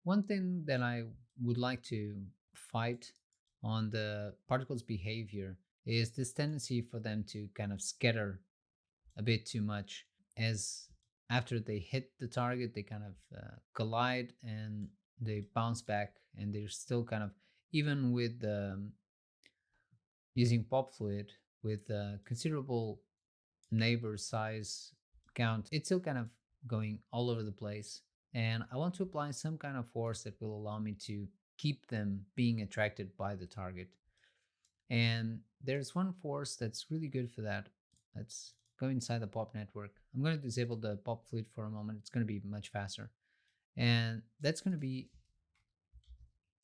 One thing that I would like to fight on the particles' behavior is this tendency for them to kind of scatter a bit too much, as after they hit the target, they kind of collide and they bounce back, and they're still kind of, even with using pop fluid with considerable neighbor size count, it's still kind of going all over the place. And I want to apply some kind of force that will allow me to keep them being attracted by the target. And there's one force that's really good for that. Let's go inside the pop network. I'm going to disable the pop fluid for a moment. It's going to be much faster. And that's going to be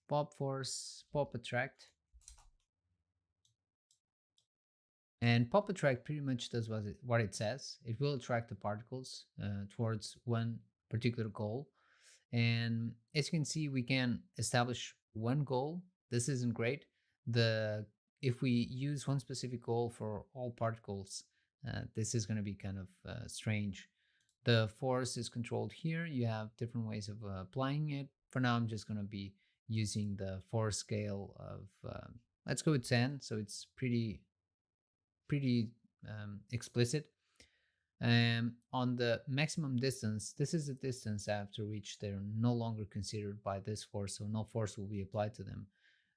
pop force, pop attract. And pop attract pretty much does what it says. It will attract the particles towards one particular goal. And as you can see, we can establish one goal. This isn't great. The If we use one specific goal for all particles, this is going to be kind of strange. The force is controlled here. You have different ways of applying it. For now, I'm just going to be using the force scale of, let's go with 10. So it's pretty explicit. On the maximum distance, this is the distance after which they're no longer considered by this force, so no force will be applied to them.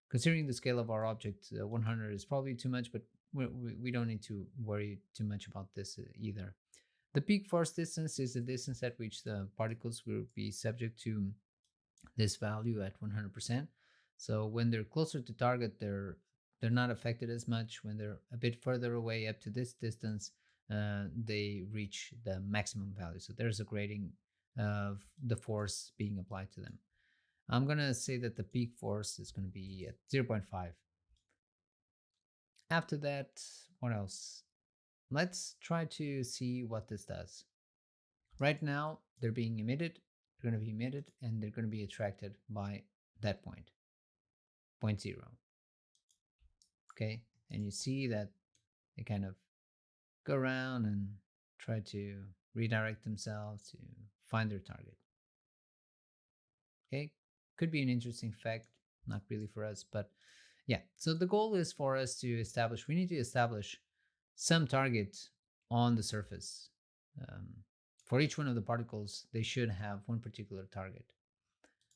Considering the scale of our object, 100 is probably too much, but we don't need to worry too much about this either. The peak force distance is the distance at which the particles will be subject to this value at 100%. So when they're closer to target, they're not affected as much. When they're a bit further away, up to this distance, they reach the maximum value. So there's a grading of the force being applied to them. I'm going to say that the peak force is going to be at 0.5. After that, what else? Let's try to see what this does. Right now, they're being emitted, they're going to be emitted, and they're going to be attracted by that point 0. Okay, and you see that they kind of go around and try to redirect themselves to find their target. Okay, could be an interesting fact, not really for us, but yeah. So the goal is for us to establish, we need to establish some target on the surface. For each one of the particles, they should have one particular target.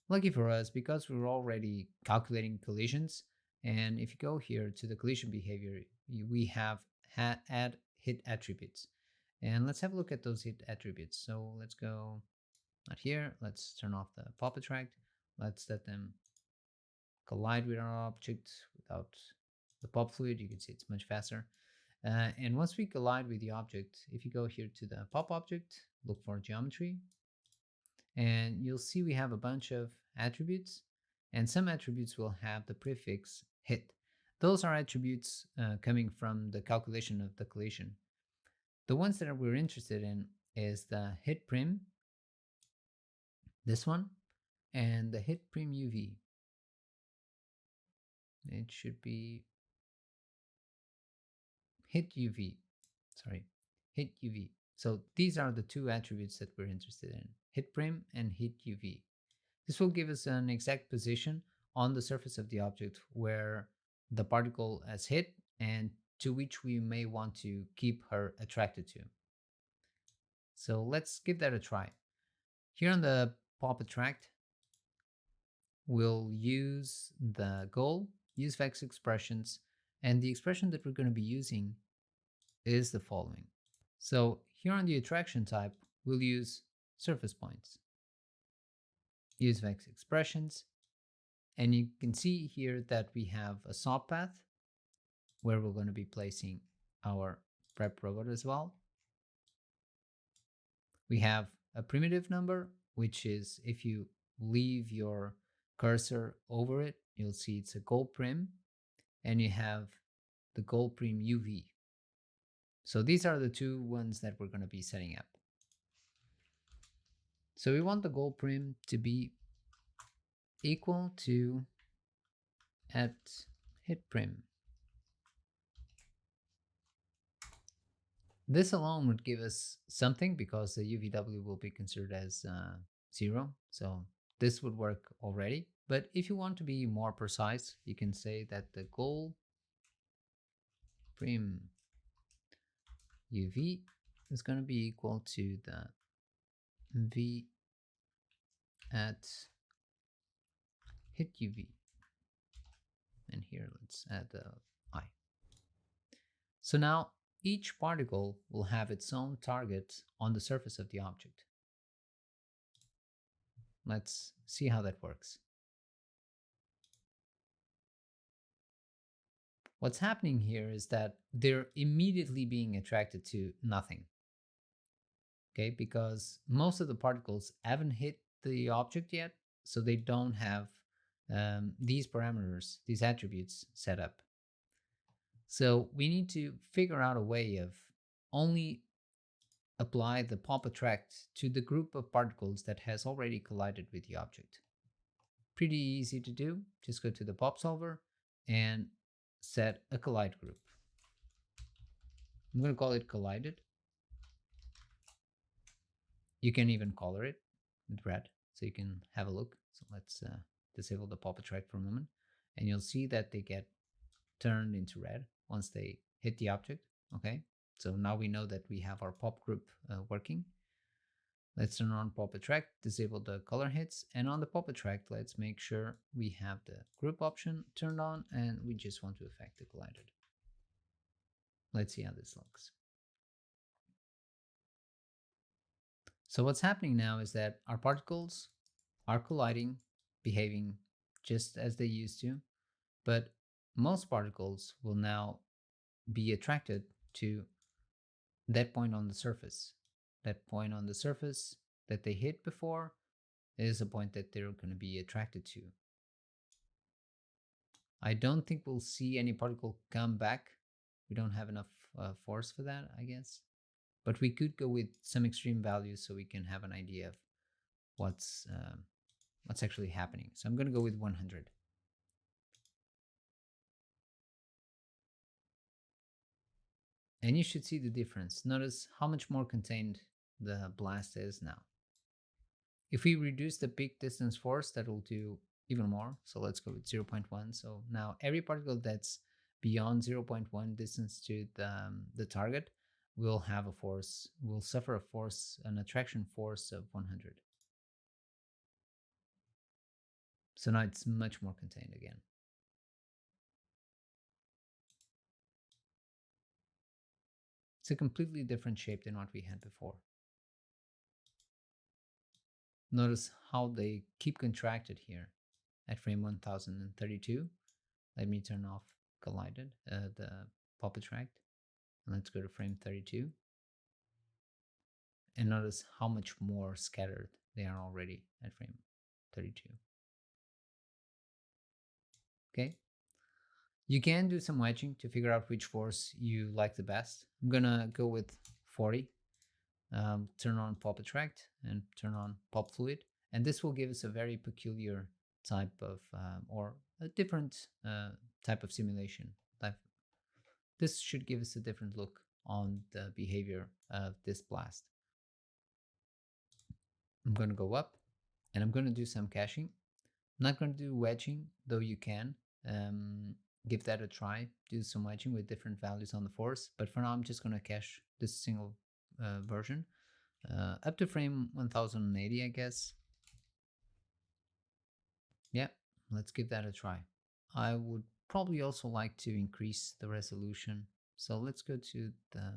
Lucky for us, because we're already calculating collisions, and if you go here to the collision behavior, we have add hit attributes. And let's have a look at those hit attributes. So let's go, not here, let's turn off the pop attract. Let's let them collide with our object without the pop fluid. You can see it's much faster. And once we collide with the object, if you go here to the pop object, look for geometry, and you'll see we have a bunch of attributes, and some attributes will have the prefix hit. Those are attributes coming from the calculation of the collision. The ones that we're interested in is the hit prim, this one, and the hit prim UV. It should be hit UV, sorry, hit UV. So these are the two attributes that we're interested in, hit prim and hit UV. This will give us an exact position on the surface of the object where the particle has hit and to which we may want to keep her attracted to. So let's give that a try. Here on the pop attract, we'll use the goal, use vex expressions, and the expression that we're going to be using is the following. So here on the attraction type, we'll use surface points, use vex expressions, and you can see here that we have a soft path where we're going to be placing our prep robot as well. We have a primitive number, which is if you leave your cursor over it, you'll see it's a goal prim, and you have the goal prim UV. So these are the two ones that we're going to be setting up. So we want the goal prim to be equal to at hit prim. This alone would give us something because the UVW will be considered as 0. So this would work already. But if you want to be more precise, you can say that the goal prim UV is going to be equal to the V at hit UV. And here let's add the I. So now each particle will have its own target on the surface of the object. Let's see how that works. What's happening here is that they're immediately being attracted to nothing. Okay, because most of the particles haven't hit the object yet, so they don't have these parameters, these attributes set up. So we need to figure out a way of only apply the pop attract to the group of particles that has already collided with the object. Pretty easy to do. Just go to the pop solver and set a collide group. I'm going to call it collided. You can even color it with red so you can have a look. So let's disable the pop attract for a moment, and you'll see that they get turned into red once they hit the object. Okay, so now we know that we have our pop group working. Let's turn on pop attract, disable the color hits, and on the pop attract, let's make sure we have the group option turned on, and we just want to affect the collided. Let's see how this looks. So what's happening now is that our particles are colliding, behaving just as they used to, but most particles will now be attracted to that point on the surface. That point on the surface that they hit before is a point that they're going to be attracted to. I don't think we'll see any particle come back. We don't have enough force for that, I guess. But we could go with some extreme values so we can have an idea of what's actually happening. So I'm going to go with 100. And you should see the difference. Notice how much more contained the blast is now. If we reduce the peak distance force, that will do even more. So let's go with 0.1. So now every particle that's beyond 0.1 distance to the target will have a force, will suffer a force, an attraction force of 100. So now it's much more contained again. It's a completely different shape than what we had before. Notice how they keep contracted here at frame 1032. Let me turn off collided, the pop attract. And let's go to frame 32. And notice how much more scattered they are already at frame 32. Okay. You can do some wedging to figure out which force you like the best. I'm gonna go with 40. Turn on pop attract and turn on pop fluid. And this will give us a very peculiar type of, or a different type of simulation. This should give us a different look on the behavior of this blast. I'm going to go up and I'm going to do some caching. I'm not going to do wedging, though you can. Give that a try. Do some wedging with different values on the force. But for now, I'm just going to cache this single version up to frame 1080, I guess. Yeah, let's give that a try. I would probably also like to increase the resolution. So let's go to the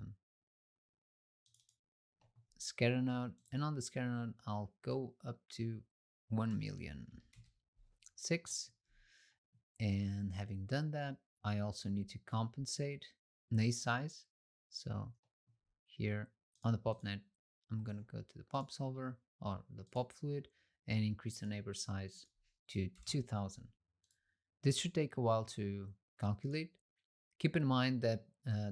scatter node, and on the scatter node, I'll go up to 1,000,006. And having done that, I also need to compensate naive size. So here on the pop net, I'm going to go to the pop solver or the pop fluid and increase the neighbor size to 2000. This should take a while to calculate. Keep in mind that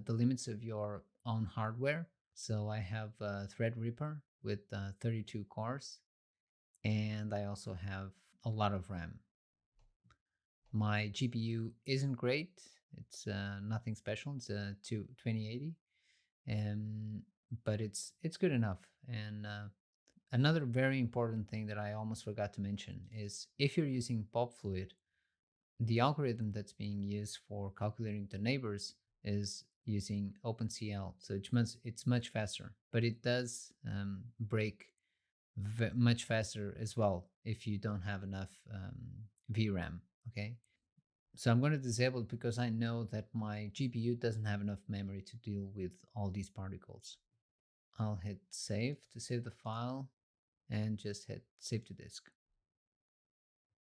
the limits of your own hardware. So I have a Threadripper with 32 cores, and I also have a lot of RAM. My GPU isn't great. It's nothing special. It's a 2080, but it's good enough. And Another very important thing that I almost forgot to mention is if you're using pop fluid, the algorithm that's being used for calculating the neighbors is using OpenCL. So it's much faster, but it does break much faster as well if you don't have enough VRAM. Okay. So I'm going to disable it because I know that my GPU doesn't have enough memory to deal with all these particles. I'll hit save to save the file and just hit save to disk.